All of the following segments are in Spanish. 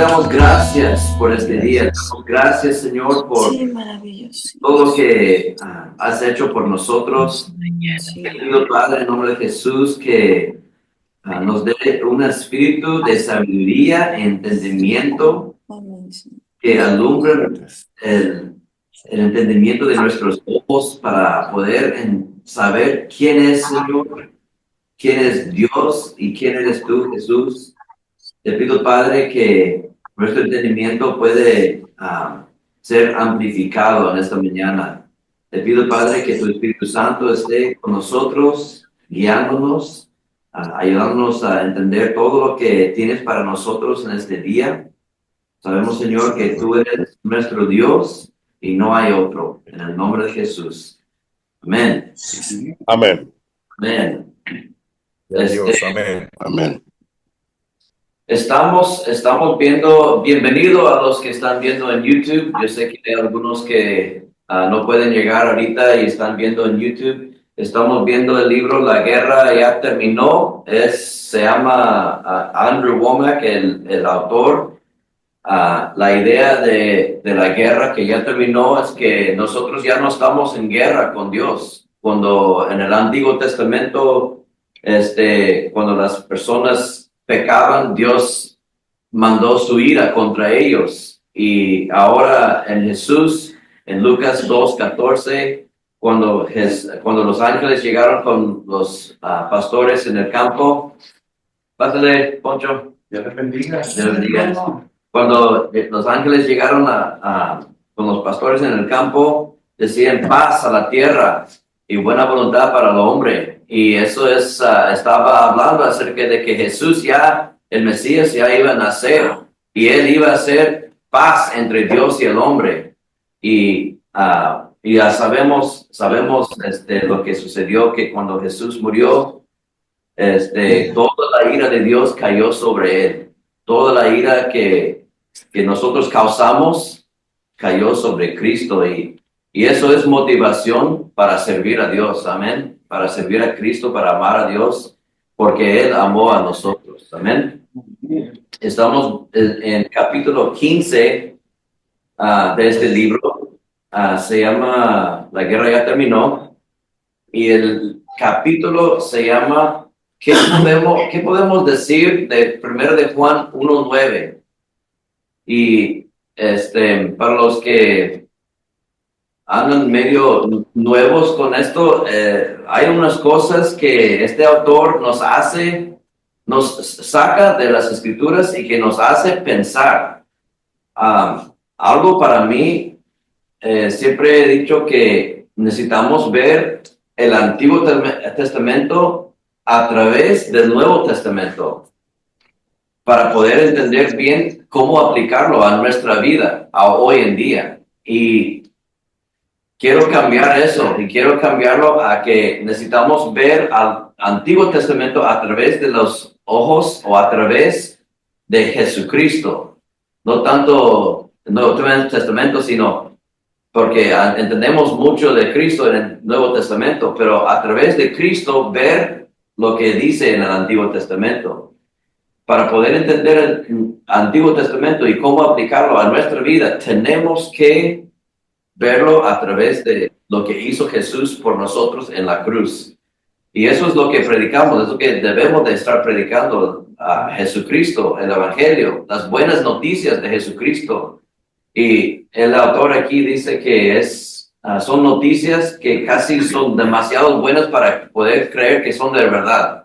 te damos gracias por este día. Te damos gracias, Señor, por Sí, maravilloso. todo lo que has hecho por nosotros. Sí, Te pido, Padre, en nombre de Jesús, que nos dé un espíritu de sabiduría e entendimiento amén, Señor. que alumbre el entendimiento de nuestros ojos para poder saber quién es, Señor, quién es Dios y quién eres tú, Jesús. Te pido, Padre, que nuestro entendimiento puede ser amplificado en esta mañana. Te pido, Padre, que tu Espíritu Santo esté con nosotros, guiándonos, ayudándonos a entender todo lo que tienes para nosotros en este día. Sabemos, Señor, que tú eres nuestro Dios y no hay otro. En el nombre de Jesús. Amén. Amén. Amén. Dios, amén. Amén. Estamos viendo, bienvenido a los que están viendo en YouTube. Yo sé que hay algunos que no pueden llegar ahorita y están viendo en YouTube. Estamos viendo el libro La Guerra Ya Terminó. Se llama Andrew Womack, el autor. La idea de la guerra que ya terminó es que nosotros ya no estamos en guerra con Dios. Cuando en el Antiguo Testamento, cuando las personas pecaban, Dios mandó su ira contra ellos. Y ahora en Jesús, en Lucas 2:14, cuando los ángeles llegaron con los pastores en el campo, pásale, Poncho. Dios te bendiga. Dios te bendiga. Cuando los ángeles llegaron con los pastores en el campo, decían paz a la tierra y buena voluntad para el hombre. Y eso estaba hablando acerca de que Jesús ya, el Mesías ya iba a nacer y él iba a hacer paz entre Dios y el hombre. Y ya sabemos lo que sucedió, que cuando Jesús murió, toda la ira de Dios cayó sobre él. Toda la ira que nosotros causamos cayó sobre Cristo y eso es motivación para servir a Dios, amén, para servir a Cristo, para amar a Dios, porque Él amó a nosotros, amén. Estamos en capítulo 15 de este libro, se llama La Guerra Ya Terminó, y el capítulo se llama ¿Qué podemos decir de 1 de Juan 1:9? Y para los que andan medio nuevos con esto, hay unas cosas que este autor nos saca de las escrituras y que nos hace pensar. Algo para mí, siempre he dicho que necesitamos ver el Antiguo Testamento a través del Nuevo Testamento para poder entender bien cómo aplicarlo a nuestra vida, a hoy en día. Y quiero cambiar eso, y quiero cambiarlo a que necesitamos ver al Antiguo Testamento a través de los ojos o a través de Jesucristo. No tanto el Nuevo Testamento, sino porque entendemos mucho de Cristo en el Nuevo Testamento, pero a través de Cristo ver lo que dice en el Antiguo Testamento. Para poder entender el Antiguo Testamento y cómo aplicarlo a nuestra vida, tenemos que verlo a través de lo que hizo Jesús por nosotros en la cruz. Y eso es lo que predicamos, es lo que debemos de estar predicando a Jesucristo, el Evangelio, las buenas noticias de Jesucristo. Y el autor aquí dice que son noticias que casi son demasiado buenas para poder creer que son de verdad.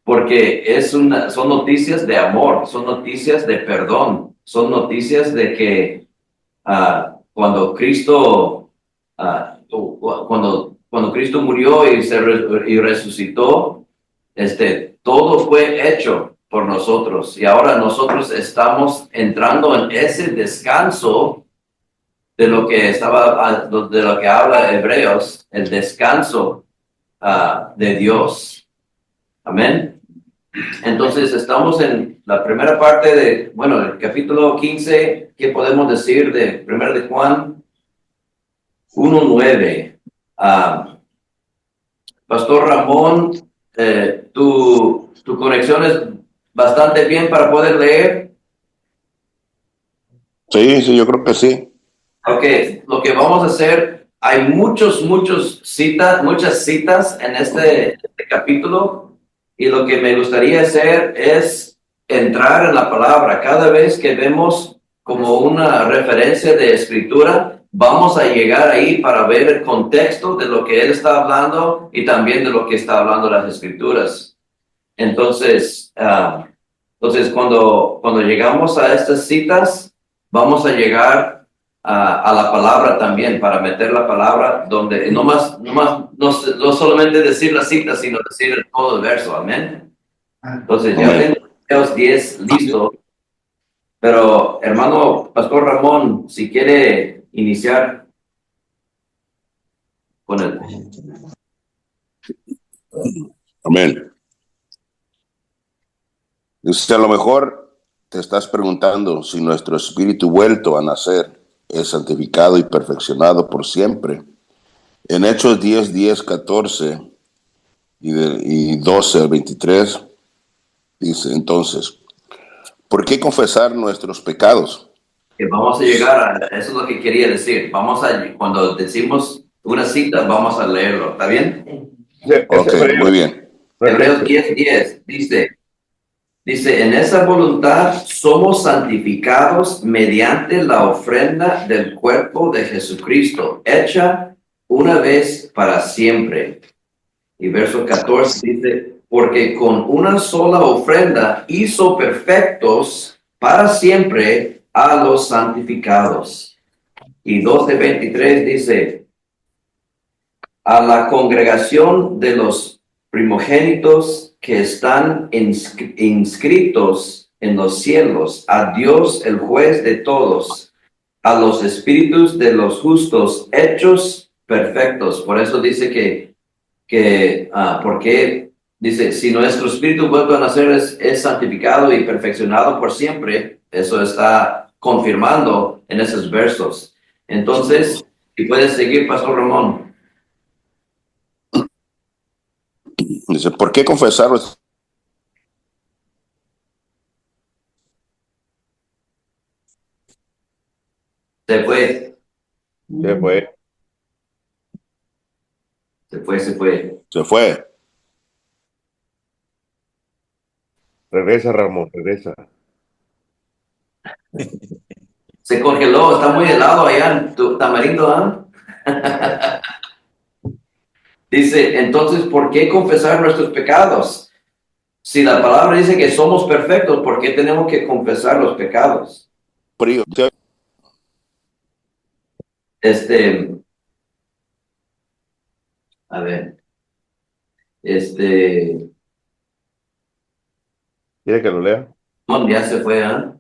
Porque son noticias de amor, son noticias de perdón, son noticias de que cuando Cristo murió y resucitó, todo fue hecho por nosotros y ahora nosotros estamos entrando en ese descanso de lo que habla Hebreos, el descanso de Dios. Amén. Entonces estamos en la primera parte el capítulo 15. ¿Qué podemos decir de 1 de Juan 1:9? Pastor Ramón, tu conexión es bastante bien para poder leer. Sí, sí, yo creo que sí. Ok, lo que vamos a hacer, hay muchas citas en este capítulo, y lo que me gustaría hacer es entrar en la palabra. Cada vez que vemos como una referencia de escritura, vamos a llegar ahí para ver el contexto de lo que él está hablando y también de lo que está hablando las escrituras. Entonces, cuando llegamos a estas citas, vamos a llegar a la palabra también, para meter la palabra donde no solamente decir la cita, sino decir todo el verso. Amén. Entonces, ya Amén. tengo los 10 listo, pero hermano Pastor Ramón, si quiere iniciar con el... Amén. Dice, a lo mejor te estás preguntando si nuestro espíritu vuelto a nacer es santificado y perfeccionado por siempre. En Hechos 10, 10, 14 y 12 al 23, dice, entonces, ¿por qué confesar nuestros pecados? Que vamos a llegar a, eso es lo que quería decir. Cuando decimos una cita, vamos a leerlo. ¿Está bien? Ok, muy bien. Hebreos 10:10 dice, en esa voluntad somos santificados mediante la ofrenda del cuerpo de Jesucristo, hecha una vez para siempre. Y verso 14 dice, porque con una sola ofrenda hizo perfectos para siempre a los santificados. Y 12:23 dice, a la congregación de los primogénitos que están inscritos en los cielos, a Dios el juez de todos, a los espíritus de los justos hechos perfectos. Por eso dice porque dice, si nuestro espíritu vuelve a nacer es santificado y perfeccionado por siempre. Eso está confirmando en esos versos. Entonces, si puedes seguir, Pastor Ramón. Dice, ¿por qué confesar nuestros Se fue, Se fue. se fue. Se fue. Regresa, Ramón, regresa. Se congeló, está muy helado allá en tu tamarindo, ¿ah? Dice, entonces, ¿por qué confesar nuestros pecados? Si la palabra dice que somos perfectos, ¿por qué tenemos que confesar los pecados? Frío. Este, a ver, este, ¿Quiere que lo lea? no, ya se fue, ¿ah?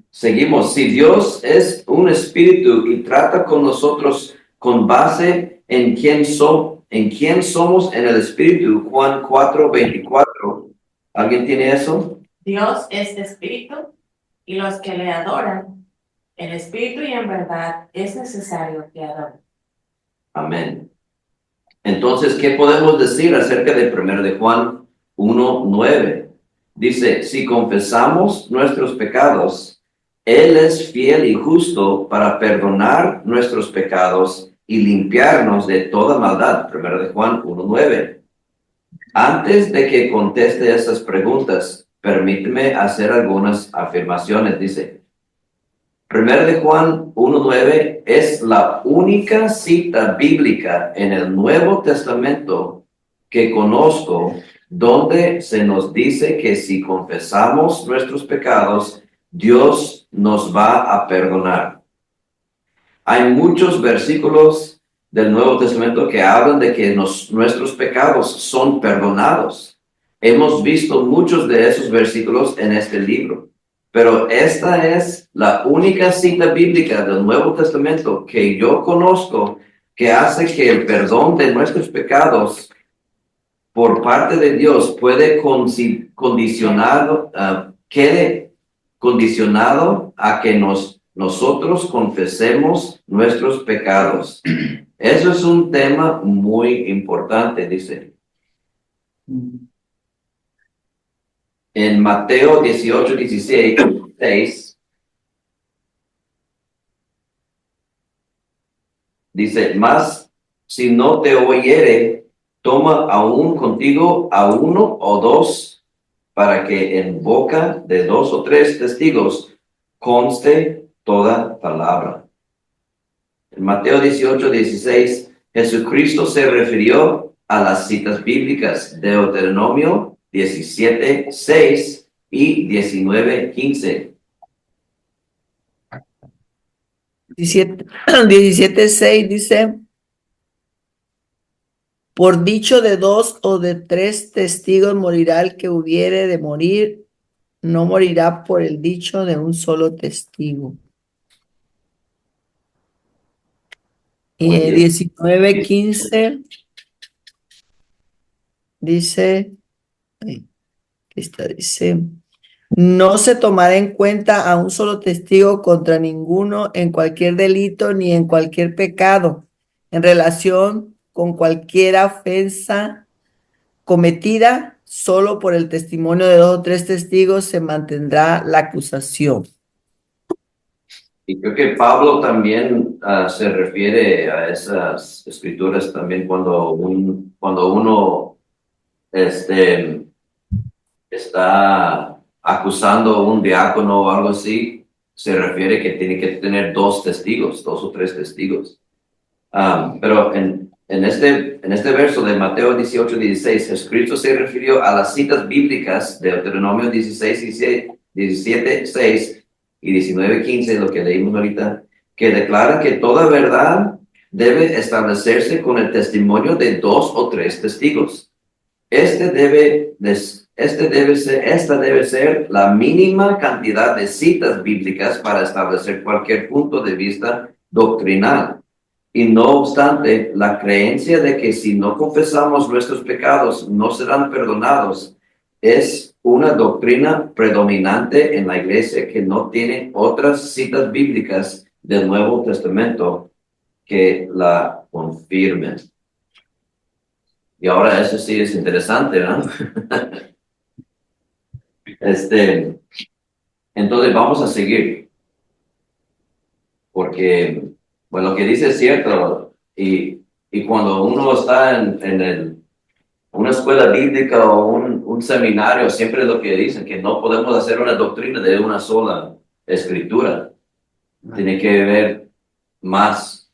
Seguimos. Si Dios es un espíritu y trata con nosotros con base en quién somos en el espíritu, Juan 4:24. ¿Alguien tiene eso? Dios es espíritu, y los que le adoran, en espíritu y en verdad, es necesario que adoren. Amén. Entonces, ¿qué podemos decir acerca de 1 de Juan 1:9? Dice, si confesamos nuestros pecados, Él es fiel y justo para perdonar nuestros pecados y limpiarnos de toda maldad. 1 de Juan 1:9. Antes de que conteste estas preguntas, permíteme hacer algunas afirmaciones. Dice, 1 de Juan 1:9 es la única cita bíblica en el Nuevo Testamento que conozco donde se nos dice que si confesamos nuestros pecados, Dios nos va a perdonar. Hay muchos versículos del Nuevo Testamento que hablan de que nuestros pecados son perdonados. Hemos visto muchos de esos versículos en este libro. Pero esta es la única cita bíblica del Nuevo Testamento que yo conozco que hace que el perdón de nuestros pecados por parte de Dios puede quede condicionado a que nosotros confesemos nuestros pecados. Eso es un tema muy importante, dice. En Mateo 18:16, Dice, más si no te oyere, toma aún contigo a uno o dos, para que en boca de dos o tres testigos conste toda palabra. En Mateo 18:16, Jesucristo se refirió a las citas bíblicas de Deuteronomio 17:6 y 19:15. 17:6 dice, por dicho de dos o de tres testigos morirá el que hubiere de morir, no morirá por el dicho de un solo testigo. Y Oye, 19:15 dice, ay, aquí está, dice, no se tomará en cuenta a un solo testigo contra ninguno en cualquier delito ni en cualquier pecado en relación con cualquier ofensa cometida. Solo por el testimonio de dos o tres testigos se mantendrá la acusación. y creo que Pablo también se refiere a esas escrituras también cuando uno está acusando a un diácono o algo así, se refiere que tiene que tener dos testigos, dos o tres testigos. Pero en este verso de Mateo 18:16, Jesucristo se refirió a las citas bíblicas de Deuteronomio 17:6 y 19:15, lo que leímos ahorita, que declara que toda verdad debe establecerse con el testimonio de dos o tres testigos. Esta debe ser la mínima cantidad de citas bíblicas para establecer cualquier punto de vista doctrinal. Y no obstante, la creencia de que si no confesamos nuestros pecados no serán perdonados es una doctrina predominante en la iglesia que no tiene otras citas bíblicas del Nuevo Testamento que la confirmen. Y ahora eso sí es interesante, ¿no? Entonces vamos a seguir, porque, bueno, lo que dice es cierto, y cuando uno está en una escuela bíblica o un seminario, siempre lo que dicen, que no podemos hacer una doctrina de una sola escritura. Tiene que haber más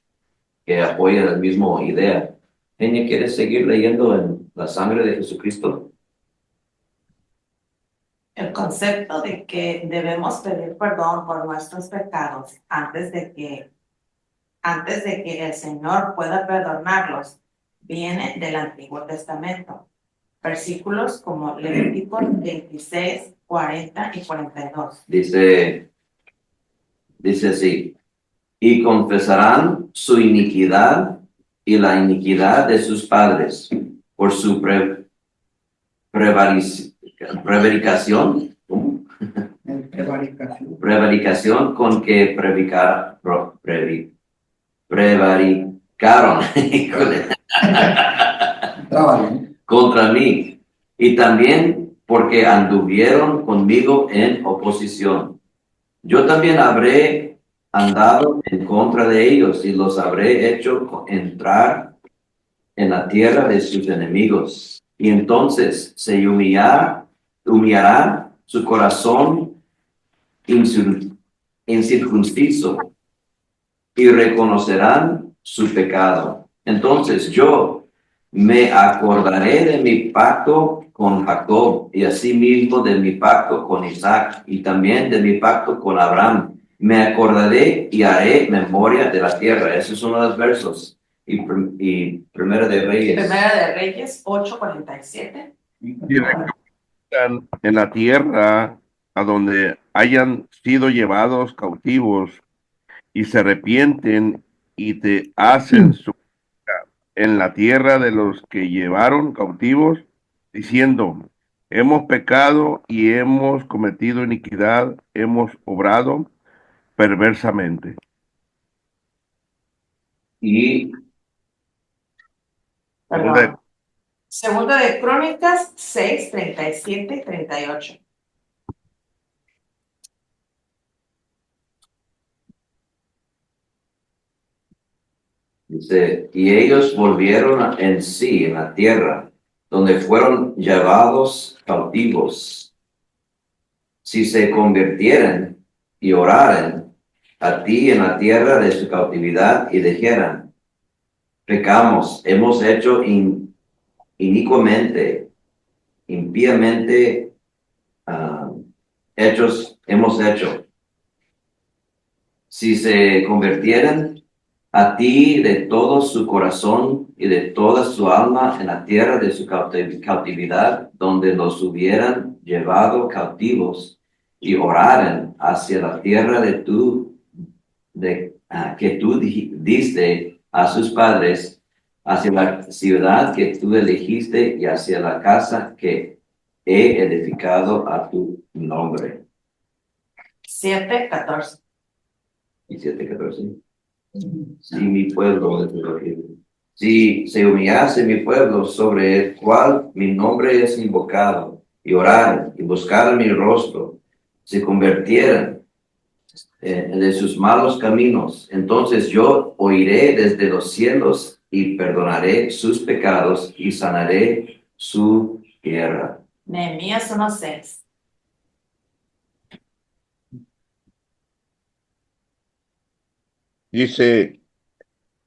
que apoyen la misma idea. ¿Ella quiere seguir leyendo en la sangre de Jesucristo? El concepto de que debemos pedir perdón por nuestros pecados antes de que el Señor pueda perdonarlos viene del Antiguo Testamento. Versículos como Levítico 26, 40 y 42. Dice así, y confesarán su iniquidad y la iniquidad de sus padres por su prevaricación. ¿Cómo? Prevaricación con que prevaricaron contra mí, y también porque anduvieron conmigo en oposición. Yo también habré andado en contra de ellos y los habré hecho entrar en la tierra de sus enemigos. Y entonces se humillará su corazón incircunciso y reconocerán su pecado. Entonces yo me acordaré de mi pacto con Jacob y asimismo de mi pacto con Isaac y también de mi pacto con Abraham. Me acordaré y haré memoria de la tierra. Esos son los versos. Y Primera de Reyes. Primera de Reyes 8:47. Y recaerán en la tierra a donde hayan sido llevados cautivos y se arrepienten y te hacen su en la tierra de los que llevaron cautivos, diciendo, hemos pecado y hemos cometido iniquidad, hemos obrado perversamente. Y Perdón. Segunda de Crónicas 6, 37 y 38. Dice, y ellos volvieron en sí en la tierra, donde fueron llevados cautivos. Si se convirtieren y oraren a ti en la tierra de su cautividad y dijeran, pecamos, hemos hecho inicuamente, impíamente, ah, hemos hecho. Si se convirtieran a ti de todo su corazón y de toda su alma en la tierra de su cautividad, donde los hubieran llevado cautivos, y oraren hacia la tierra que tú diste a sus padres, hacia la ciudad que tú elegiste y hacia la casa que he edificado a tu nombre. 7:14. Y 7:14. Si mi pueblo, si se humillase mi pueblo sobre el cual mi nombre es invocado, y oraren y buscaran mi rostro, se convirtieran de sus malos caminos, entonces yo oiré desde los cielos y perdonaré sus pecados y sanaré su tierra. Nehemías 1:6. Dice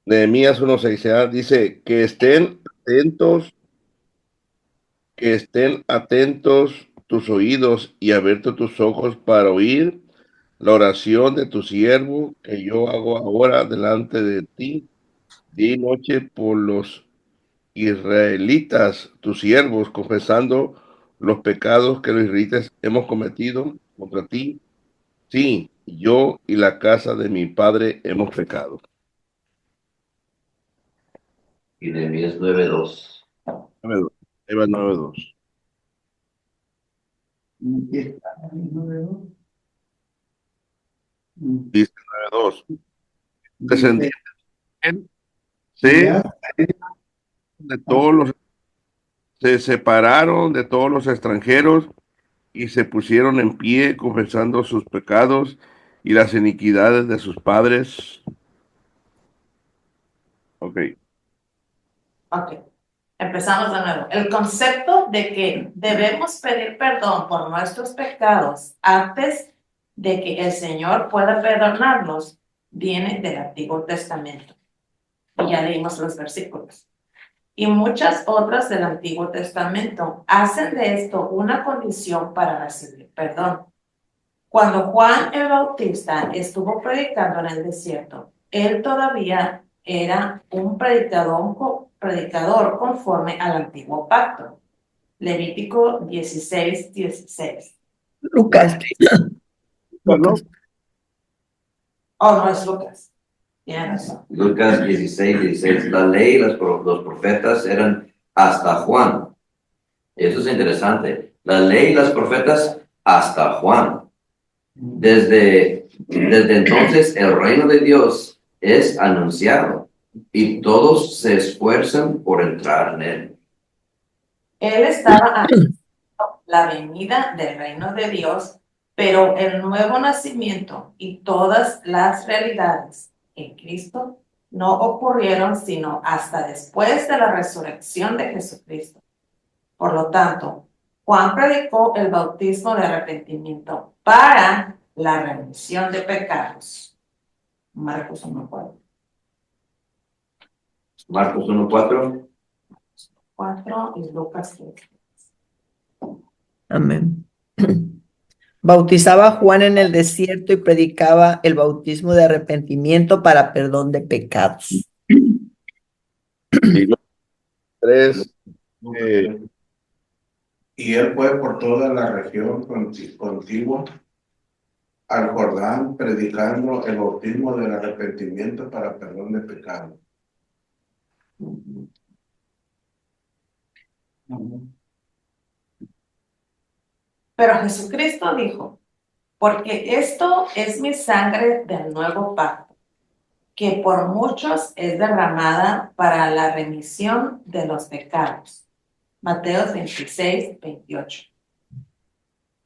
Nehemías 1:6, dice que estén atentos tus oídos y abiertos tus ojos para oír la oración de tu siervo que yo hago ahora delante de ti, día y noche por los israelitas, tus siervos, confesando los pecados que los israelitas hemos cometido contra ti. Sí, yo y la casa de mi padre hemos pecado. Y Nehemías 9:2. 9:2. Dice 9:2. Descendientes se de todos los se separaron de todos los extranjeros y se pusieron en pie confesando sus pecados y las iniquidades de sus padres. Ok. Ok, empezamos de nuevo. El concepto de que debemos pedir perdón por nuestros pecados antes de que el Señor pueda perdonarnos viene del Antiguo Testamento. Y ya leímos los versículos. Y muchas otras del Antiguo Testamento hacen de esto una condición para recibir perdón. Cuando Juan el Bautista estuvo predicando en el desierto, él todavía era un predicador conforme al antiguo pacto. Levítico 16:16. Lucas. Lucas. Oh, no es Lucas. Tienes razón. Lucas 16:16. La ley y los profetas eran hasta Juan. Eso es interesante. La ley y los profetas hasta Juan. Desde entonces el reino de Dios es anunciado y todos se esfuerzan por entrar en él. Él estaba anunciando la venida del reino de Dios, pero el nuevo nacimiento y todas las realidades en Cristo no ocurrieron sino hasta después de la resurrección de Jesucristo. Por lo tanto, Juan predicó el bautismo de arrepentimiento para la remisión de pecados. Marcos 1:4. Marcos 1:4. 4 y Lucas 3. Amén. Bautizaba a Juan en el desierto y predicaba el bautismo de arrepentimiento para perdón de pecados. Y 3. Y él fue por toda la región contigua al Jordán, predicando el bautismo del arrepentimiento para perdón de pecados. Pero Jesucristo dijo, porque esto es mi sangre del nuevo pacto, que por muchos es derramada para la remisión de los pecados. Mateo 26:28.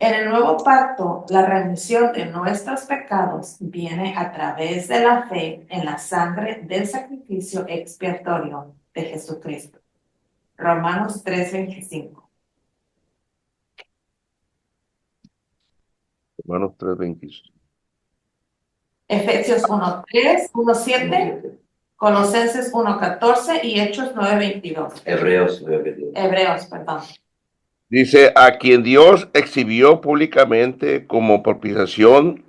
En el nuevo pacto, la remisión de nuestros pecados viene a través de la fe en la sangre del sacrificio expiatorio de Jesucristo. Romanos 3:25. Romanos 3:25. Efesios 1:3, 1:7, Colosenses 1:14 y Hechos 9:22. Hebreos. Hebreos, perdón. Dice, a quien Dios exhibió públicamente como propiciación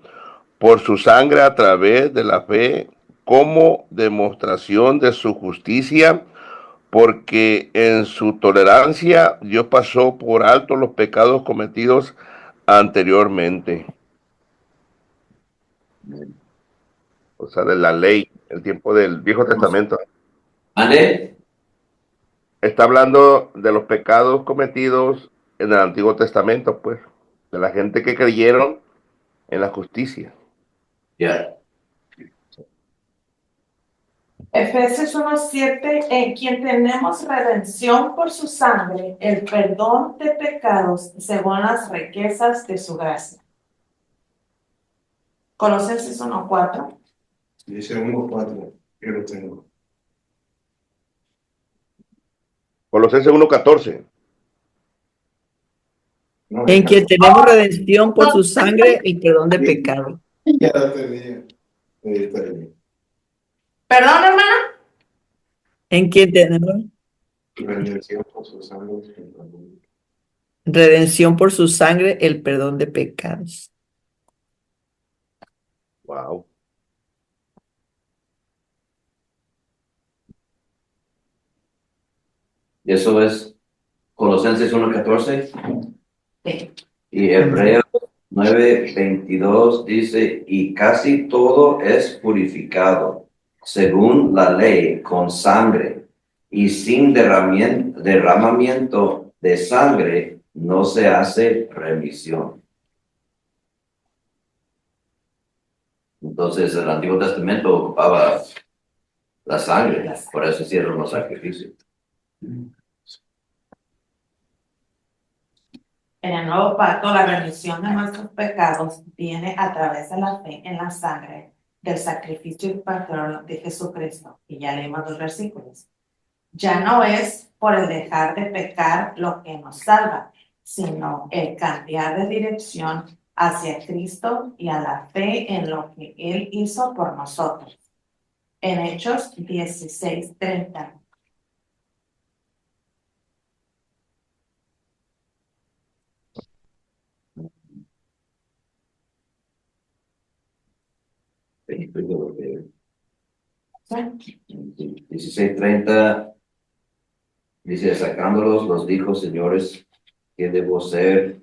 por su sangre a través de la fe, como demostración de su justicia, porque en su tolerancia Dios pasó por alto los pecados cometidos anteriormente. O sea, de la ley, el tiempo del Viejo Testamento. ¿Vale? Está hablando de los pecados cometidos en el Antiguo Testamento, pues, de la gente que creyeron en la justicia. Ya. Efesios 1:7, en quien tenemos redención por su sangre, el perdón de pecados según las riquezas de su gracia. Colosenses 1:4. Dice 1:4, yo lo tengo. Colosenses 1:14. No, En quien tenemos redención por su sangre y perdón de pecado. ya lo tenía. Está bien. Perdón, hermana. En quien tenemos Redención por sus sangres. redención por su sangre, el perdón de pecados. Wow. Y eso es Colosenses 1:14. Sí. Y Hebreos 9:22 dice, y casi todo es purificado según la ley con sangre, y sin derramamiento de sangre no se hace remisión. Entonces el Antiguo Testamento ocupaba la sangre, por eso hicieron los sacrificios. En el nuevo pacto, la remisión de nuestros pecados viene a través de la fe en la sangre del sacrificio expiatorio de Jesucristo. Y ya leímos los versículos. Ya no es por el dejar de pecar lo que nos salva, sino el cambiar de dirección hacia Cristo y a la fe en lo que Él hizo por nosotros. En Hechos 16:30. ¿Sí? 16:30 dice, sacándolos, los dijo, señores, ¿qué debo ser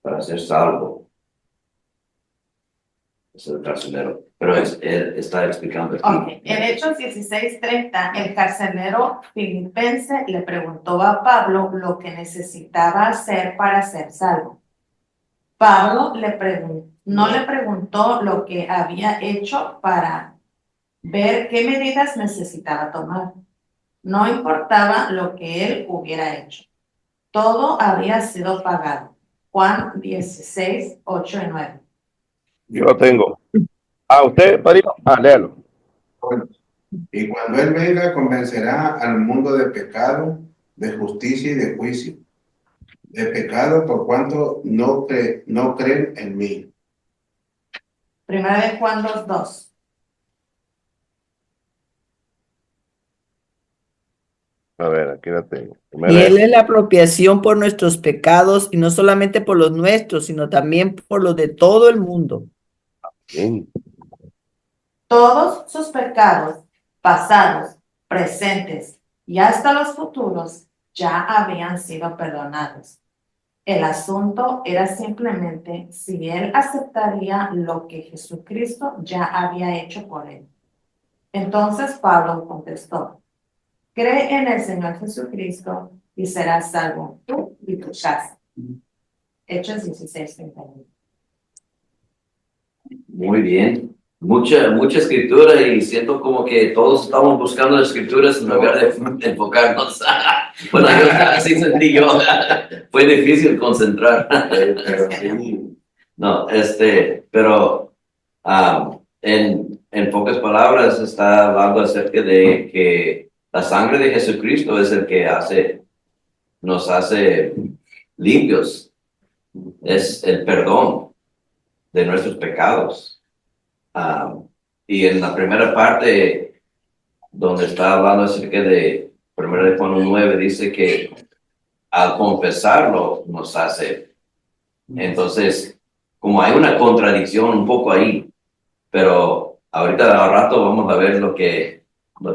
para ser salvo? Es el carcelero. Pero él está explicando aquí. Ok, en Hechos 16:30, el carcelero filipense le preguntó a Pablo lo que necesitaba hacer para ser salvo. Pablo no le preguntó lo que había hecho para ver qué medidas necesitaba tomar. No importaba lo que él hubiera hecho. Todo había sido pagado. Juan 16:8-9. Yo lo tengo. ¿Usted, padrino? Léalo. Bueno, y cuando Él venga, convencerá al mundo de pecado, de justicia y de juicio. De pecado por cuanto no creen en mí. Primera de Juan 2:2. A ver, aquí la tengo. Y Él es la apropiación por nuestros pecados, y no solamente por los nuestros, sino también por los de todo el mundo. Bien. Todos sus pecados, pasados, presentes y hasta los futuros, ya habían sido perdonados. El asunto era simplemente si él aceptaría lo que Jesucristo ya había hecho por él. Entonces Pablo contestó, cree en el Señor Jesucristo y serás salvo tú y tu casa. Hechos 16:31. Muy bien. mucha escritura y siento como que todos estamos buscando escrituras en lugar de enfocarnos. Bueno, yo así sentí yo. Fue difícil concentrar. Pero sí, No, pero en pocas palabras está hablando acerca de que la sangre de Jesucristo es el que nos hace limpios. Es el perdón de nuestros pecados. Y en la primera parte, donde está hablando acerca de 1 Juan 9, dice que al confesarlo nos hace. Entonces, como hay una contradicción un poco ahí, pero ahorita al rato vamos a ver lo que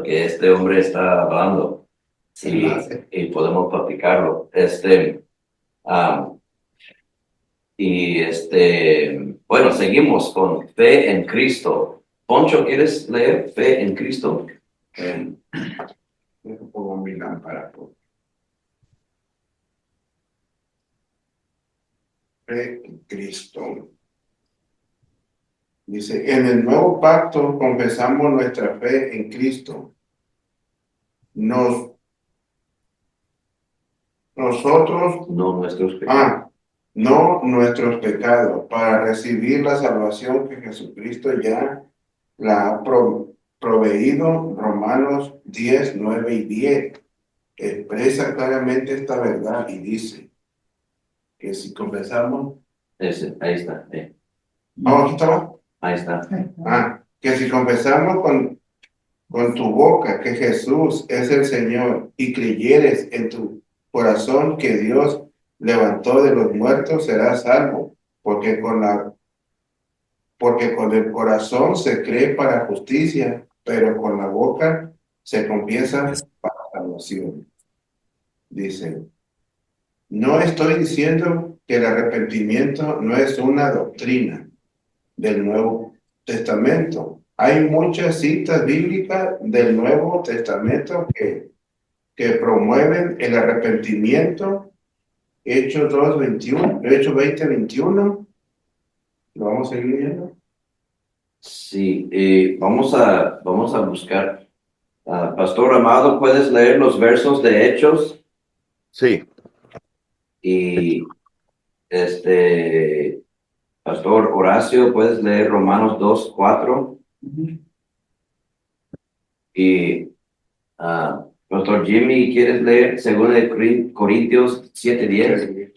este hombre está hablando y podemos platicarlo. Bueno, seguimos con fe en Cristo. Poncho, ¿quieres leer fe en Cristo? yo pongo mi lámpara. Fe en Cristo. Dice, en el nuevo pacto confesamos nuestra fe en Cristo. Nosotros, No nuestros pecados. no nuestros pecados, para recibir la salvación que Jesucristo ya la ha proveído. Romanos 10, 9 y 10 expresa claramente esta verdad y dice que si confesamos, Ahí está. aquí estaba. Ahí está. Que si confesamos con tu boca que Jesús es el Señor y creyeres en tu corazón que Dios levantó de los muertos, serás salvo, porque con el corazón se cree para justicia, pero con la boca se confiesa para salvación. Dice, no estoy diciendo que el arrepentimiento no es una doctrina del Nuevo Testamento. Hay muchas citas bíblicas del Nuevo Testamento que promueven el arrepentimiento. Hechos 20, 21. ¿Lo vamos a seguir leyendo? Sí, vamos a buscar. Pastor Amado, ¿puedes leer los versos de Hechos? Sí, Y Pastor Horacio, ¿puedes leer Romanos 2, 4? Y Pastor Jimmy, ¿quieres leer 2 Corintios 7, 10?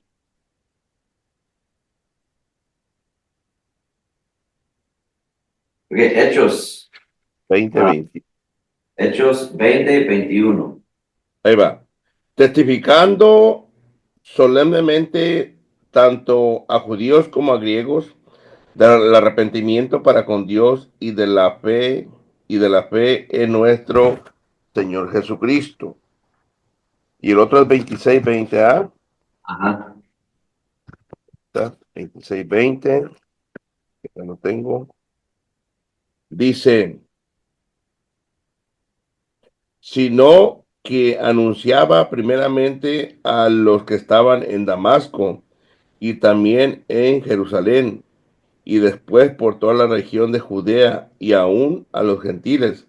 Ok, Hechos 20. Hechos 20, 21. Ahí va. Testificando solemnemente tanto a judíos como a griegos del arrepentimiento para con Dios y de la fe en nuestro Señor Jesucristo. Y el otro es 26, 20a. Ajá. 26, 20. Ya lo tengo. Dice, sino que anunciaba primeramente a los que estaban en Damasco y también en Jerusalén, y después por toda la región de Judea y aún a los gentiles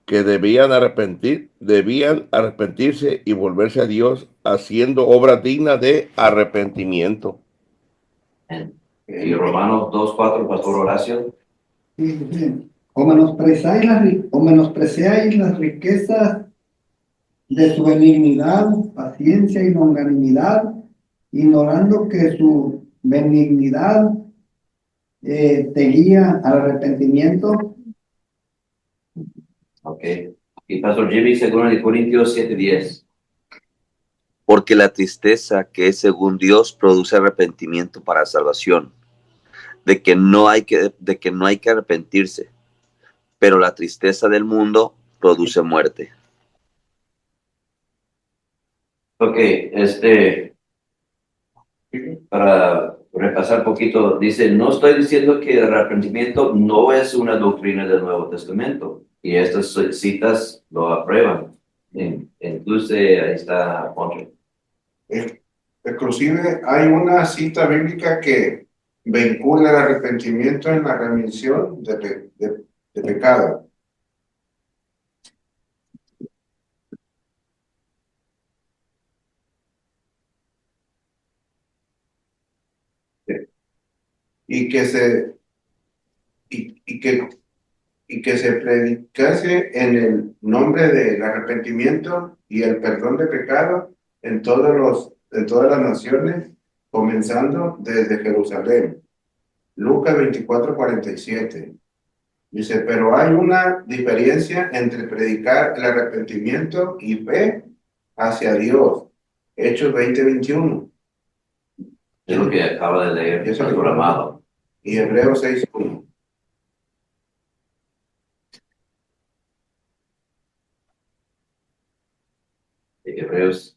que debían arrepentirse y volverse a Dios, haciendo obra digna de arrepentimiento. Y Romanos 2, 4, Pastor Horacio. Sí, sí. O menospreciáis las riquezas de su benignidad, paciencia y longanimidad, ignorando que su benignidad te guía al arrepentimiento. Ok. Y Pastor Jimmy, 2 Corintios 7, 10. Porque la tristeza que es según Dios produce arrepentimiento para salvación, de que no hay que arrepentirse, pero la tristeza del mundo produce muerte. Ok, para repasar un poquito, dice, no estoy diciendo que el arrepentimiento no es una doctrina del Nuevo Testamento, y estas citas lo aprueban. Incluso ahí está Poncho. Inclusive hay una cita bíblica que vincula el arrepentimiento en la remisión de pecado. Y que se y que se predicase en el nombre del arrepentimiento y el perdón de pecado en todas las naciones, comenzando desde Jerusalén. Lucas 24:47. Dice, pero hay una diferencia entre predicar el arrepentimiento y fe hacia Dios. Hechos 20:21. Es lo que acaba de leer el pastor Amado. Y Hebreos 6:1. Hebreos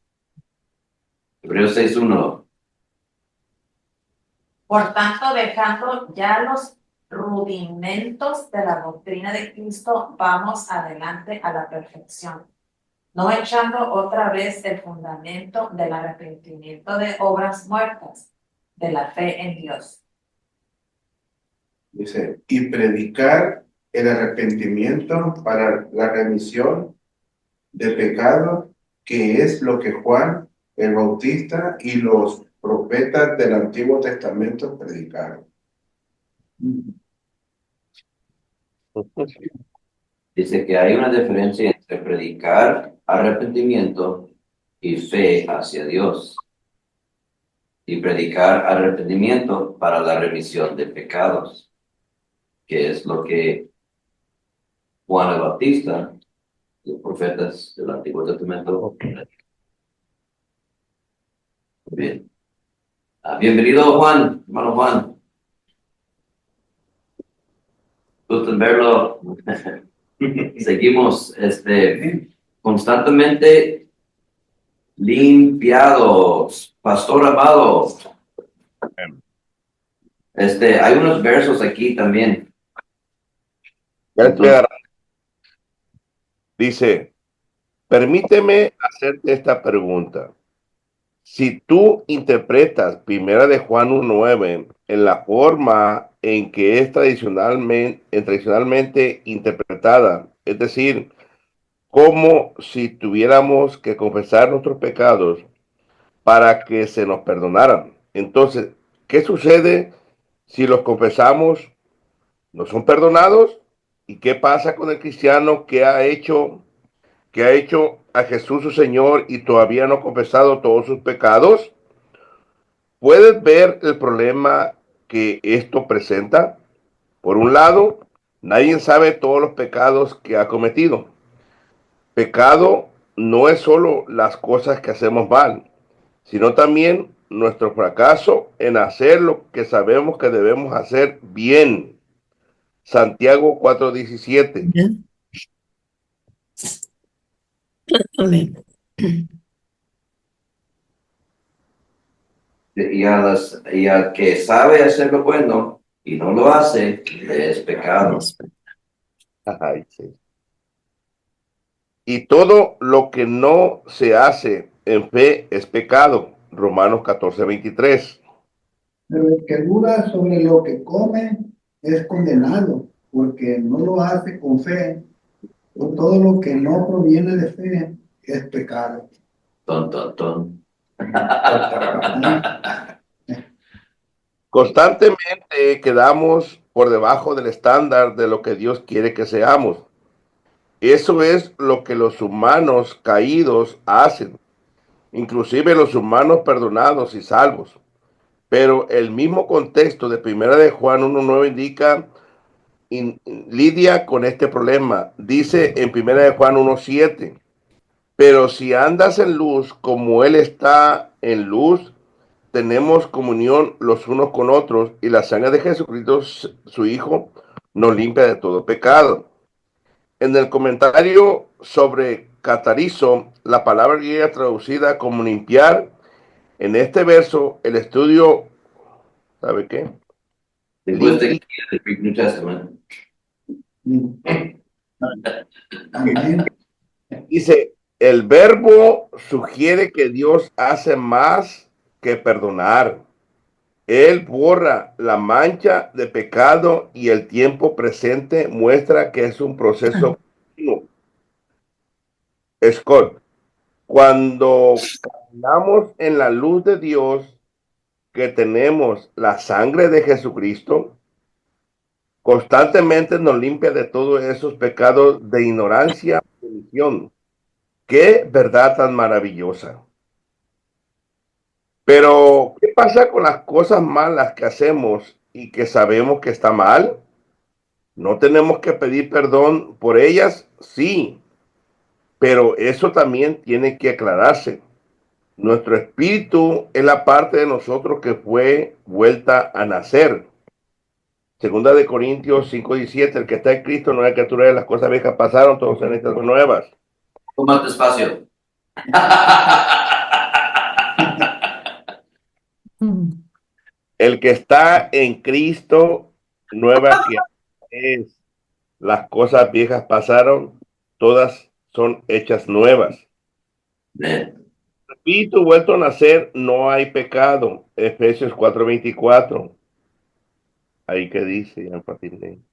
6:1. Por tanto, dejando ya los rudimentos de la doctrina de Cristo, vamos adelante a la perfección, no echando otra vez el fundamento del arrepentimiento de obras muertas, de la fe en Dios. Dice, y predicar el arrepentimiento para la remisión de pecado, que es lo que Juan el Bautista y los profetas del Antiguo Testamento predicaron. Dice que hay una diferencia entre predicar arrepentimiento y fe hacia Dios. Y predicar arrepentimiento para la remisión de pecados, que es lo que Juan el Bautista, los profetas del Antiguo Testamento. Bien. Bienvenido, Juan, hermano Juan. Gusto en verlo. Seguimos constantemente limpiados. Pastor Amado. Hay unos versos aquí también. Dice, permíteme hacerte esta pregunta. Si tú interpretas Primera de Juan 1:9 en la forma en que es tradicionalmente interpretada, es decir, como si tuviéramos que confesar nuestros pecados para que se nos perdonaran. Entonces, ¿qué sucede si los confesamos? ¿No son perdonados? ¿Y qué pasa con el cristiano que ha hecho a Jesús su Señor y todavía no ha confesado todos sus pecados? ¿Puedes ver el problema que esto presenta? Por un lado, nadie sabe todos los pecados que ha cometido. Pecado no es solo las cosas que hacemos mal, sino también nuestro fracaso en hacer lo que sabemos que debemos hacer bien. Santiago 4:17. Amén. Y al que sabe hacer lo bueno y no lo hace, es pecado. Ay, sí. Y todo lo que no se hace en fe es pecado. Romanos 14:23. Pero el que duda sobre lo que come es condenado, porque no lo hace con fe. Por todo lo que no proviene de fe es pecado. Ton, ton, ton. Constantemente quedamos por debajo del estándar de lo que Dios quiere que seamos. Eso es lo que los humanos caídos hacen, inclusive los humanos perdonados y salvos. Pero el mismo contexto de Primera de Juan 1:9 indica lidia con este problema. Dice en Primera de Juan 1:7, pero si andas en luz como Él está en luz, tenemos comunión los unos con otros y la sangre de Jesucristo, su Hijo, nos limpia de todo pecado. En el comentario sobre catarizo, la palabra griega traducida como limpiar, en este verso, el estudio, ¿sabe qué? Después de the Greek New Testament. Amén. Dice, el verbo sugiere que Dios hace más que perdonar. Él borra la mancha de pecado y el tiempo presente muestra que es un proceso continuo. Scott, cuando caminamos en la luz de Dios, que tenemos la sangre de Jesucristo, constantemente nos limpia de todos esos pecados de ignorancia y omisión. Qué verdad tan maravillosa. Pero, ¿qué pasa con las cosas malas que hacemos y que sabemos que está mal? ¿No tenemos que pedir perdón por ellas? Sí, pero eso también tiene que aclararse. Nuestro espíritu es la parte de nosotros que fue vuelta a nacer. Segunda de Corintios 5:17, el que está en Cristo no es criatura, de las cosas viejas pasaron, todos son estas nuevas. Más despacio. El que está en Cristo, nueva criatura es. Las cosas viejas pasaron, todas son hechas nuevas. Amén. Espíritu vuelto a nacer, no hay pecado. Efesios 4:24. Ahí que dice, ya Patín.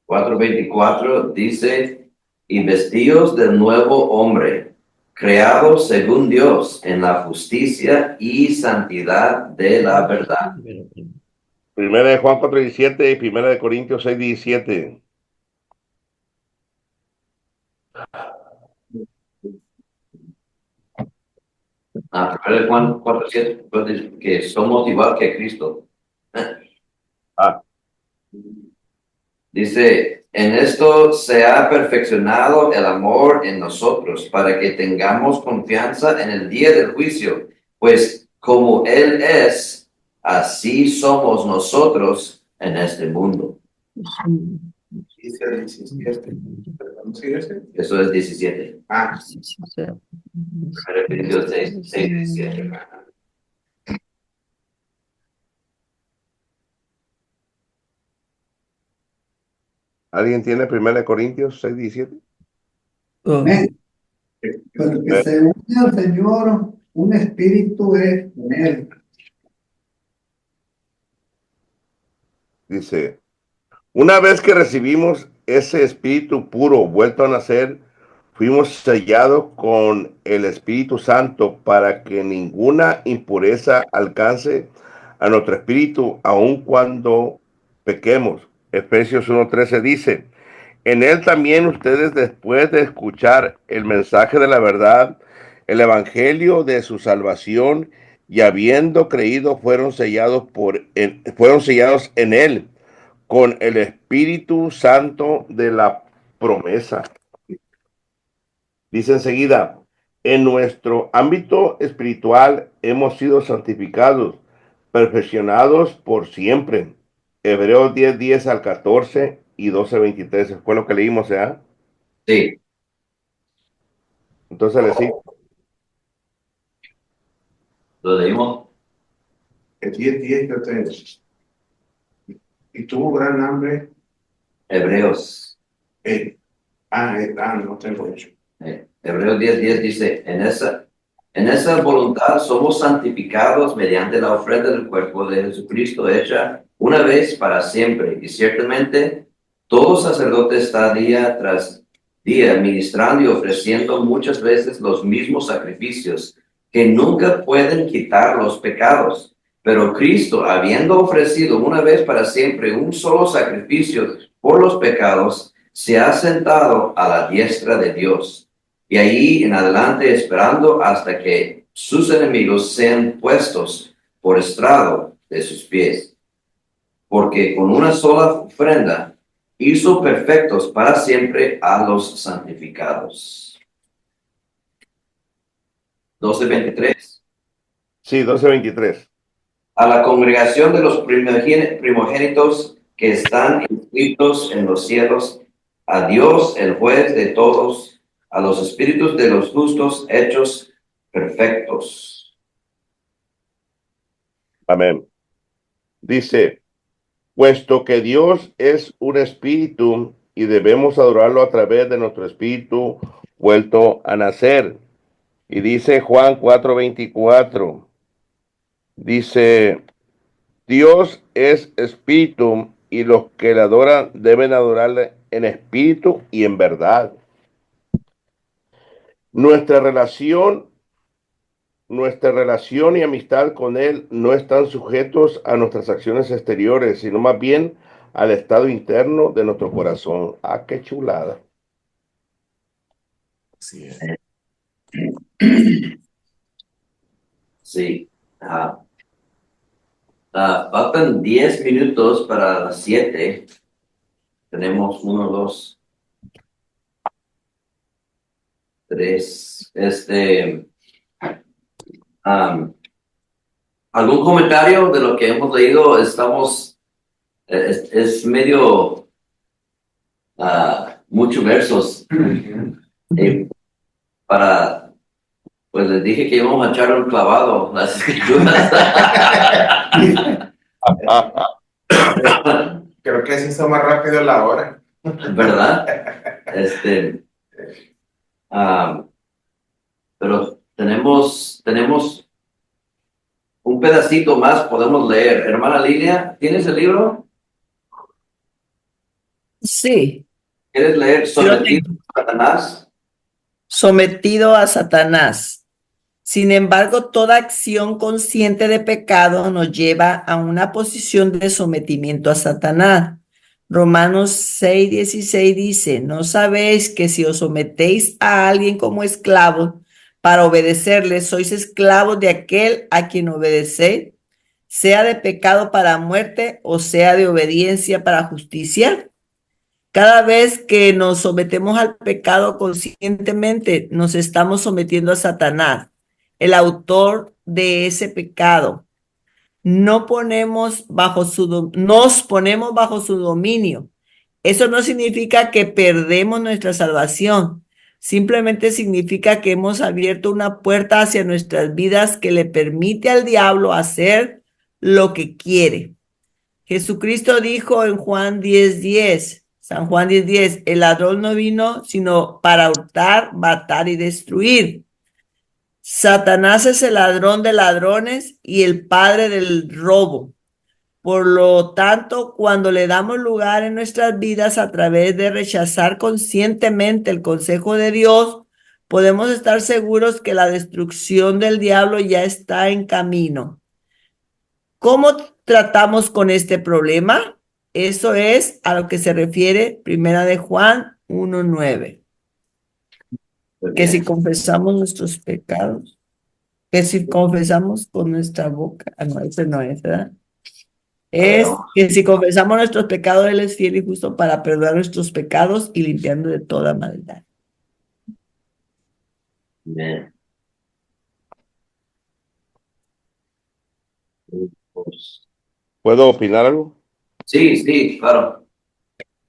4:24 dice, y vestidos del nuevo hombre, creado según Dios en la justicia y santidad de la verdad. Primera de Juan 4:17 y Primera de Corintios 6:17. Primero de Juan 4:7, pues, dice que somos igual que Cristo. Ah, Dice, en esto se ha perfeccionado el amor en nosotros para que tengamos confianza en el día del juicio, pues como Él es, así somos nosotros en este mundo. Dice el 17. Perdón, ¿sí ese? Eso es 17. Ah, Primera Corintios 6:17. ¿alguien tiene Primera de Corintios 6:17? Amén. Pero el que se une al Señor, un espíritu es con él. Dice, una vez que recibimos ese espíritu puro vuelto a nacer, fuimos sellados con el Espíritu Santo para que ninguna impureza alcance a nuestro espíritu, aun cuando pequemos. Efesios 1:13 dice, en él también ustedes, después de escuchar el mensaje de la verdad, el evangelio de su salvación, y habiendo creído, fueron sellados en él con el Espíritu Santo de la promesa. Dice enseguida, en nuestro ámbito espiritual hemos sido santificados, perfeccionados por siempre. Hebreos 10:10 al 14 y 12:23. Fue lo que leímos, ¿eh? Sí, Entonces le sigo. lo leímos. el 10:10 yo tengo. Y tuvo gran hambre. Hebreos. No tengo hecho. Hebreos 10:10 dice, en esa voluntad somos santificados mediante la ofrenda del cuerpo de Jesucristo hecha una vez para siempre. Y ciertamente todo sacerdote está día tras día ministrando y ofreciendo muchas veces los mismos sacrificios que nunca pueden quitar los pecados. Pero Cristo, habiendo ofrecido una vez para siempre un solo sacrificio por los pecados, se ha sentado a la diestra de Dios. Y ahí en adelante esperando hasta que sus enemigos sean puestos por estrado de sus pies. Porque con una sola ofrenda hizo perfectos para siempre a los santificados. 12:23. Sí, 12:23. A la congregación de los primogénitos que están inscritos en los cielos, a Dios, el juez de todos, a los espíritus de los justos hechos perfectos. Amén. Dice, puesto que Dios es un espíritu y debemos adorarlo a través de nuestro espíritu vuelto a nacer. Y dice Juan 4:24, Dice, Dios es espíritu y los que le adoran deben adorarle en espíritu y en verdad. Nuestra relación, nuestra relación y amistad con Él no están sujetos a nuestras acciones exteriores, sino más bien al estado interno de nuestro corazón. Ah, qué chulada. Así es. Sí. Faltan 10 minutos para las 7. Tenemos 1, 2, 3. ¿Algún comentario de lo que hemos leído? Es medio, muchos versos. Para, pues les dije que íbamos a echar un clavado las escrituras. Creo que se hizo más rápido la hora. ¿Verdad? Pero tenemos un pedacito más, podemos leer. Hermana Lilia, ¿tienes el libro? Sí, ¿Quieres leer sí lo Sometido tengo. a Satanás? Sometido a Satanás. Sin embargo, toda acción consciente de pecado nos lleva a una posición de sometimiento a Satanás. Romanos 6:16 dice, ¿no sabéis que si os sometéis a alguien como esclavos para obedecerle, sois esclavos de aquel a quien obedecéis, sea de pecado para muerte o sea de obediencia para justicia? Cada vez que nos sometemos al pecado conscientemente, nos estamos sometiendo a Satanás, el autor de ese pecado. Nos ponemos bajo su dominio. Eso no significa que perdemos nuestra salvación. Simplemente significa que hemos abierto una puerta hacia nuestras vidas que le permite al diablo hacer lo que quiere. Jesucristo dijo en Juan 10:10, San Juan 10:10, el ladrón no vino sino para hurtar, matar y destruir. Satanás es el ladrón de ladrones y el padre del robo. Por lo tanto, cuando le damos lugar en nuestras vidas a través de rechazar conscientemente el consejo de Dios, podemos estar seguros que la destrucción del diablo ya está en camino. ¿Cómo tratamos con este problema? Eso es a lo que se refiere Primera de Juan 1:9. Que si confesamos nuestros pecados, que si confesamos con nuestra boca, no, ese no es, ¿verdad? Es que si confesamos nuestros pecados, Él es fiel y justo para perdonar nuestros pecados y limpiarnos de toda maldad. Bien. ¿Puedo opinar algo? Sí, sí, claro.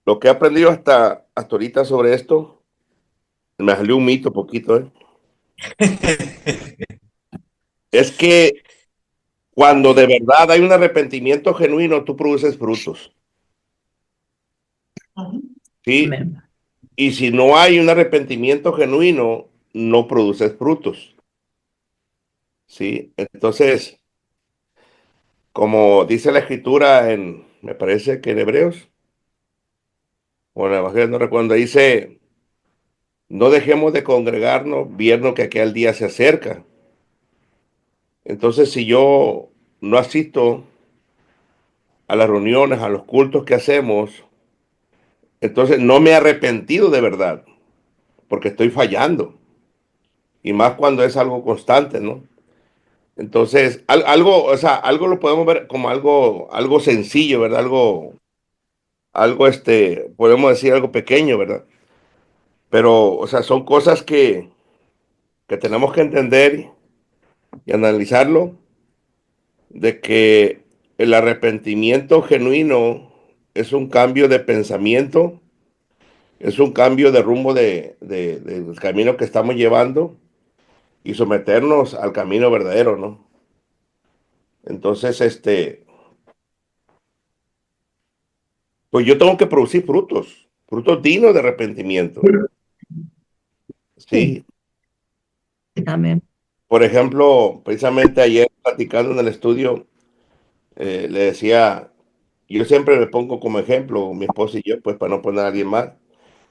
Lo que he aprendido hasta ahorita sobre esto, me salió un mito poquito, ¿eh? Es que cuando de verdad hay un arrepentimiento genuino, tú produces frutos, ¿sí? Amén. Y si no hay un arrepentimiento genuino, no produces frutos, ¿sí? Entonces, como dice la escritura me parece que en Hebreos, o en el Evangelio, no recuerdo, dice, no dejemos de congregarnos, viendo que aquel día se acerca. Entonces, si yo no asisto a las reuniones, a los cultos que hacemos, entonces no me he arrepentido de verdad, porque estoy fallando. Y más cuando es algo constante, ¿no? Entonces, algo, o sea, algo lo podemos ver como algo sencillo, ¿verdad? Podemos decir algo pequeño, ¿verdad? Pero, o sea, son cosas que tenemos que entender y analizarlo, de que el arrepentimiento genuino es un cambio de pensamiento, es un cambio de rumbo del camino que estamos llevando y someternos al camino verdadero, ¿no? Entonces, pues yo tengo que producir frutos dignos de arrepentimiento. Sí, Amén. Por ejemplo, precisamente ayer platicando en el estudio, le decía, yo siempre le pongo como ejemplo, mi esposa y yo, pues para no poner a alguien más,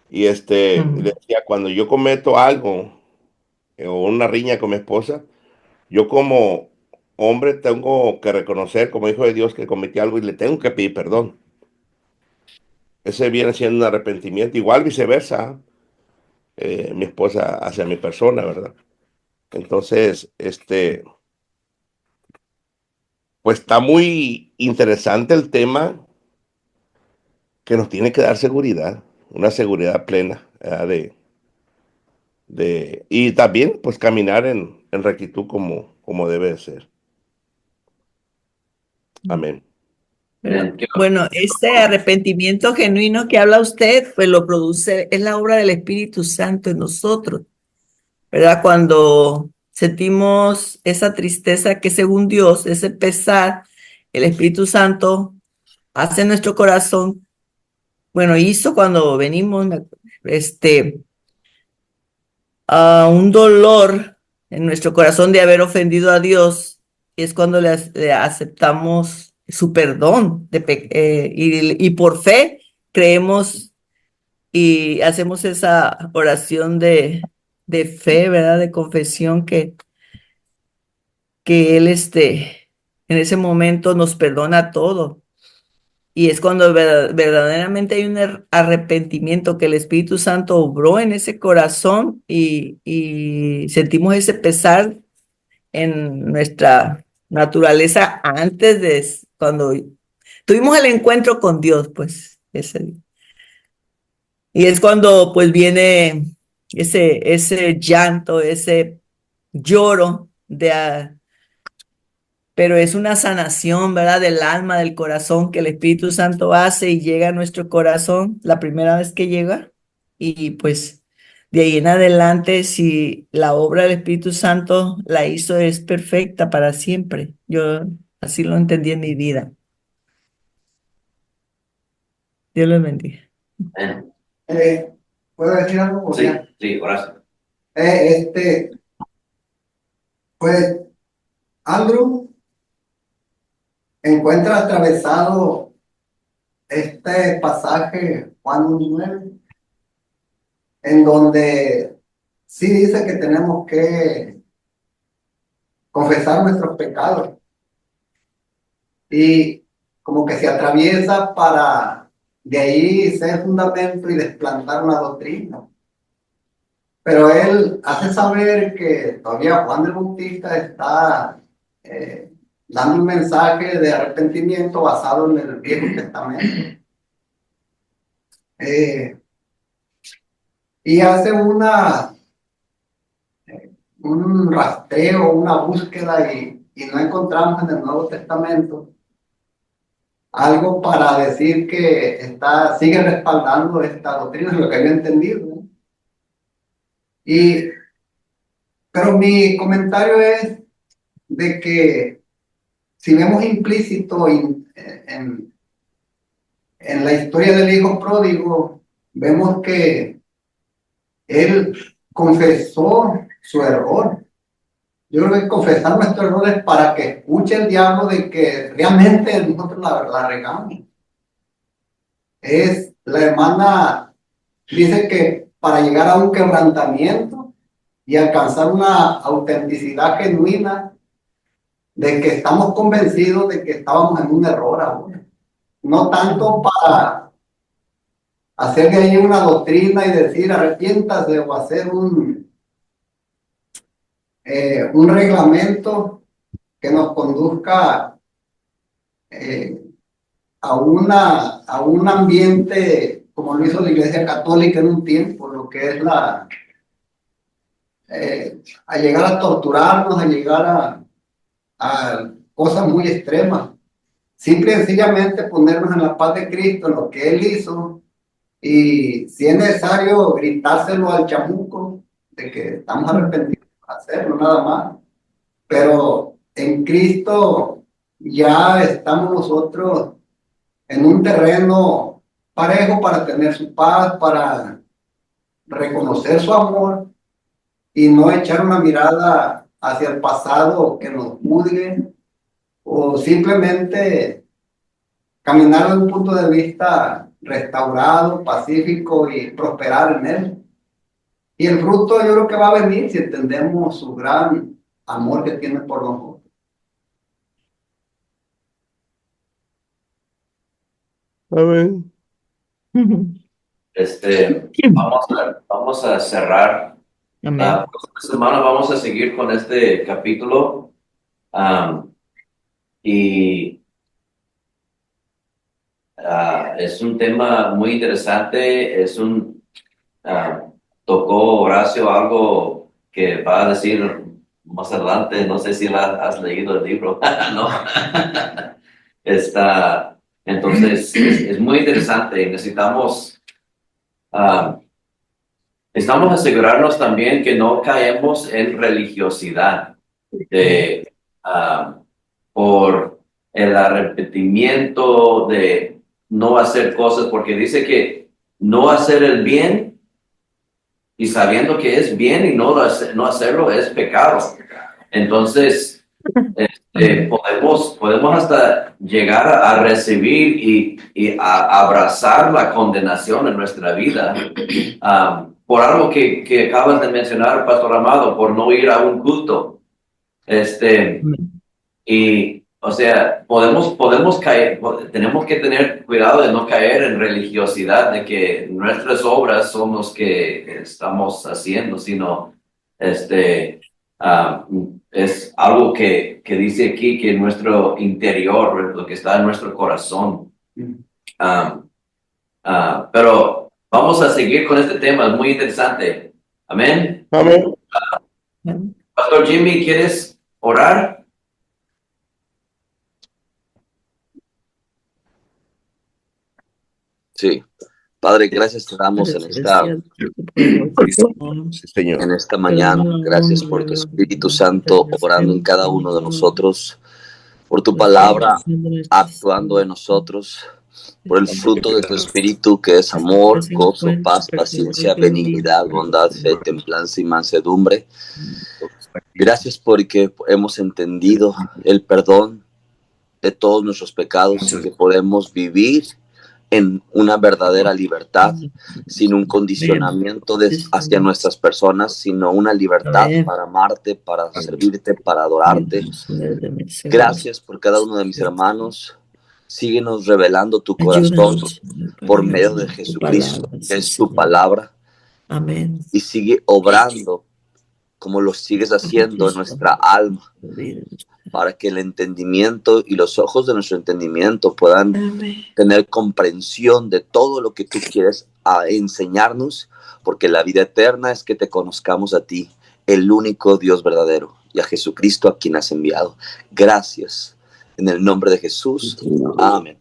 y le decía, cuando yo cometo algo o una riña con mi esposa, yo como hombre tengo que reconocer como hijo de Dios que cometí algo y le tengo que pedir perdón. Ese viene siendo un arrepentimiento, igual viceversa, mi esposa hacia mi persona, ¿verdad? Entonces, pues está muy interesante el tema que nos tiene que dar seguridad, una seguridad plena, ¿verdad? Y también, pues, caminar en rectitud como debe de ser. Amén. Bueno, bueno, ese arrepentimiento genuino que habla usted, pues lo produce, es la obra del Espíritu Santo en nosotros, ¿verdad? Cuando sentimos esa tristeza que según Dios, ese pesar, el Espíritu Santo hace en nuestro corazón, bueno, hizo cuando venimos, a un dolor en nuestro corazón de haber ofendido a Dios, y es cuando le aceptamos su perdón y por fe creemos y hacemos esa oración de fe, ¿verdad? De confesión que Él en ese momento nos perdona todo. Y es cuando verdaderamente hay un arrepentimiento que el Espíritu Santo obró en ese corazón y sentimos ese pesar en nuestra naturaleza antes cuando tuvimos el encuentro con Dios, pues ese día. Y es cuando pues viene ese llanto, ese lloro pero es una sanación, ¿verdad? Del alma, del corazón que el Espíritu Santo hace y llega a nuestro corazón la primera vez que llega. Y pues de ahí en adelante, si la obra del Espíritu Santo la hizo, es perfecta para siempre. Yo así lo entendí en mi vida. Dios los bendiga. Amén. ¿Puedo decir algo? Sí, sí, gracias. Pues Andrew encuentra atravesado este pasaje, Juan 1:9, en donde sí dice que tenemos que confesar nuestros pecados y como que se atraviesa para de ahí ser fundamento y desplantar una doctrina. Pero él hace saber que todavía Juan el Bautista está dando un mensaje de arrepentimiento basado en el Viejo Testamento. Y hace un rastreo, una búsqueda y no encontramos en el Nuevo Testamento algo para decir que sigue respaldando esta doctrina, es lo que había entendido, ¿no? Pero mi comentario es de que si vemos implícito en la historia del hijo pródigo, vemos que él confesó su error. Yo creo que confesar nuestros errores para que escuche el diablo de que realmente nosotros la regamos. La hermana dice que para llegar a un quebrantamiento y alcanzar una autenticidad genuina de que estamos convencidos de que estábamos en un error ahora. No tanto para hacer de ahí una doctrina y decir arrepiéntase o hacer un reglamento que nos conduzca a un ambiente como lo hizo la Iglesia Católica en un tiempo, lo que es a llegar a torturarnos, a llegar a cosas muy extremas. Simple y sencillamente ponernos en la paz de Cristo, en lo que Él hizo, y si es necesario gritárselo al chamuco de que estamos arrepentidos, hacerlo nada más. Pero en Cristo ya estamos nosotros en un terreno parejo para tener su paz, para reconocer su amor y no echar una mirada hacia el pasado que nos juzgue, o simplemente caminar desde un punto de vista restaurado, pacífico y prosperar en él. Y el fruto yo creo que va a venir si entendemos su gran amor que tiene por nosotros. Amén. Vamos a cerrar. Amén. Esta semana vamos a seguir con este capítulo. Y es un tema muy interesante. Tocó Horacio algo que va a decir más adelante. No sé si has leído el libro. No. Entonces, es muy interesante. Necesitamos asegurarnos también que no caemos en religiosidad por el arrepentimiento de no hacer cosas, porque dice que no hacer el bien y sabiendo que es bien y no hacerlo es pecado. Entonces, podemos hasta llegar a recibir y a abrazar la condenación en nuestra vida por algo que acabas de mencionar, Pastor Amado, por no ir a un culto. Y, o sea, podemos caer, tenemos que tener cuidado de no caer en religiosidad, de que nuestras obras son los que estamos haciendo, sino, es algo que dice aquí que nuestro interior, lo que está en nuestro corazón. Pero vamos a seguir con este tema, es muy interesante. Amén. Amén. Pastor Jimmy, ¿quieres orar? Sí. Padre, gracias te damos Sí, Señor. en esta mañana. Gracias por tu Espíritu Santo obrando en cada uno de nosotros, por tu palabra actuando en nosotros, por el fruto de tu Espíritu que es amor, gozo, paz, paciencia, benignidad, bondad, fe, templanza y mansedumbre. Gracias porque hemos entendido el perdón de todos nuestros pecados y que podemos vivir en una verdadera libertad, sin un condicionamiento hacia nuestras personas, sino una libertad para amarte, para servirte, para adorarte. Gracias por cada uno de mis hermanos. Síguenos revelando tu corazón por medio de Jesucristo, que es tu palabra. Amén. Y sigue obrando como lo sigues haciendo en nuestra alma, para que el entendimiento y los ojos de nuestro entendimiento puedan tener comprensión de todo lo que tú quieres enseñarnos, porque la vida eterna es que te conozcamos a ti, el único Dios verdadero, y a Jesucristo a quien has enviado. Gracias. En el nombre de Jesús. Amén.